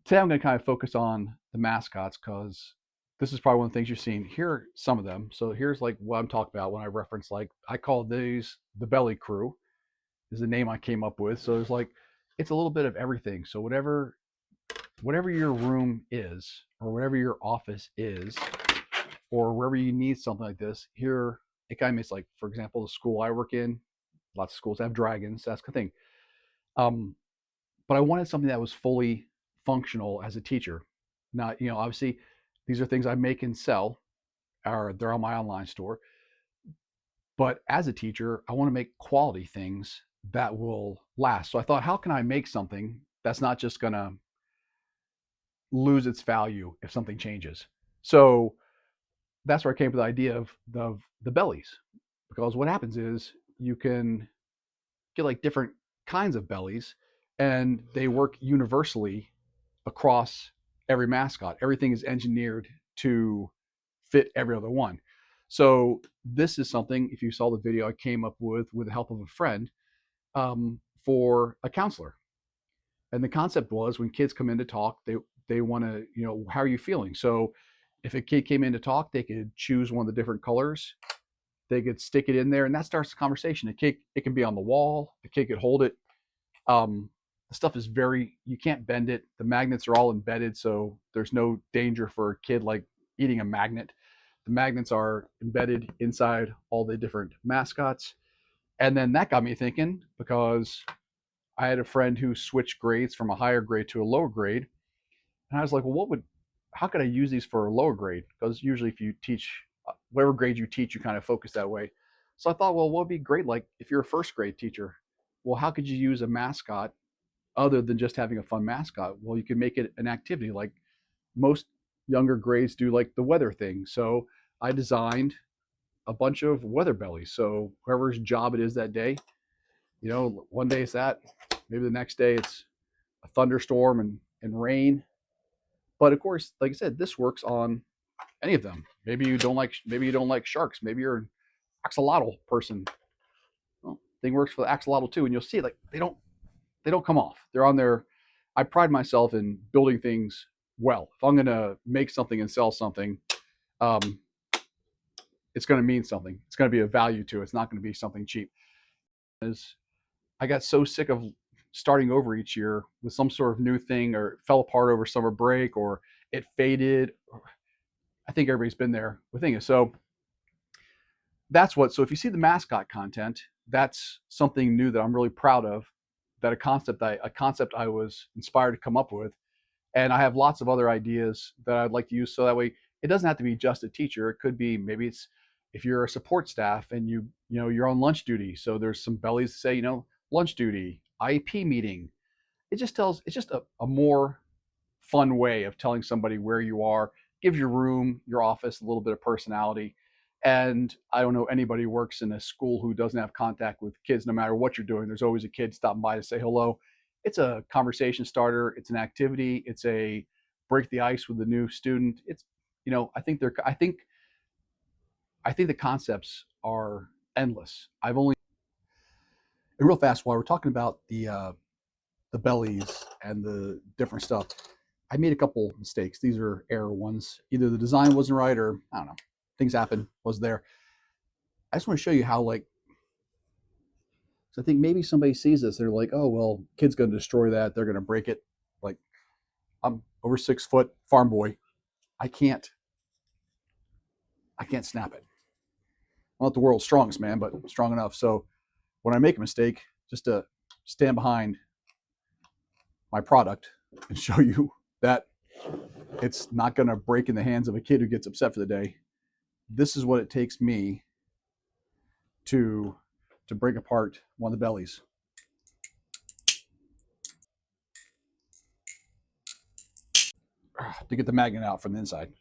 Today I'm going to kind of focus on the mascots because this is probably one of the things you've seen. Here are some of them. So here's like what I'm talking about when I reference, like, I call these the belly crew is the name I came up with. So there's like, it's a little bit of everything. So whatever your room is, or whatever your office is, or wherever you need something like this, here it kind of makes, like, for example, the school I work in, lots of schools have dragons. That's the thing. Um, but I wanted something that was fully functional as a teacher. Not, obviously these are things I make and sell, or they're on my online store. But as a teacher, I want to make quality things that will last. So I thought, how can I make something that's not just going to lose its value if something changes? So that's where I came up with the idea of the bellies. Because what happens is you can get like different kinds of bellies, and they work universally across every mascot. Everything is engineered to fit every other one. So this is something, if you saw the video, I came up with the help of a friend, for a counselor. And the concept was, when kids come in to talk, they want to, how are you feeling? So if a kid came in to talk, they could choose one of the different colors. They could stick it in there, and that starts the conversation. It can be on the wall. The kid could hold it. The stuff is you can't bend it. The magnets are all embedded, so there's no danger for a kid like eating a magnet. The magnets are embedded inside all the different mascots. And then that got me thinking, because I had a friend who switched grades from a higher grade to a lower grade. And I was like, well, how could I use these for a lower grade? Because usually if you teach, whatever grade you teach, you kind of focus that way. So I thought, well, what would be great? Like, if you're a first grade teacher, well, how could you use a mascot other than just having a fun mascot? Well, you can make it an activity, like most younger grades do, like the weather thing. So I designed a bunch of weather bellies. So whoever's job it is that day, one day it's that, maybe the next day it's a thunderstorm and rain. But of course, like I said, this works on any of them. Maybe you don't like sharks. Maybe you're an axolotl person. Well, thing works for the axolotl too, and you'll see, like, they don't come off. They're on there. I pride myself in building things well. If I'm gonna make something and sell something, um, it's gonna mean something. It's gonna be a value to it. It's not gonna be something cheap. As I got so sick of starting over each year with some sort of new thing, or it fell apart over summer break, or it faded. I think everybody's been there with things. So so if you see the mascot content, that's something new that I'm really proud of. That a concept I was inspired to come up with. And I have lots of other ideas that I'd like to use, so that way it doesn't have to be just a teacher. It could be, maybe it's, if you're a support staff and you're on lunch duty, so there's some bellies that say, lunch duty, IEP meeting. It's just a more fun way of telling somebody where you are. Gives your room, your office, a little bit of personality. And I don't know anybody who works in a school who doesn't have contact with kids. No matter what you're doing, there's always a kid stopping by to say hello. It's a conversation starter. It's an activity. It's a break the ice with a new student. It's, I think the concepts are endless. I've only, and real fast, while we're talking about the bellies and the different stuff, I made a couple mistakes. These are error ones. Either the design wasn't right, or I don't know, things happen, was there. I just want to show you how, like, so I think maybe somebody sees this, they're like, oh, well, kid's going to destroy that. They're going to break it. Like, I'm over 6 foot farm boy. I can't snap it. I'm not the world's strongest man, but I'm strong enough. So when I make a mistake, just to stand behind my product and show you that it's not going to break in the hands of a kid who gets upset for the day. This is what it takes me to break apart one of the bellies. To get the magnet out from the inside.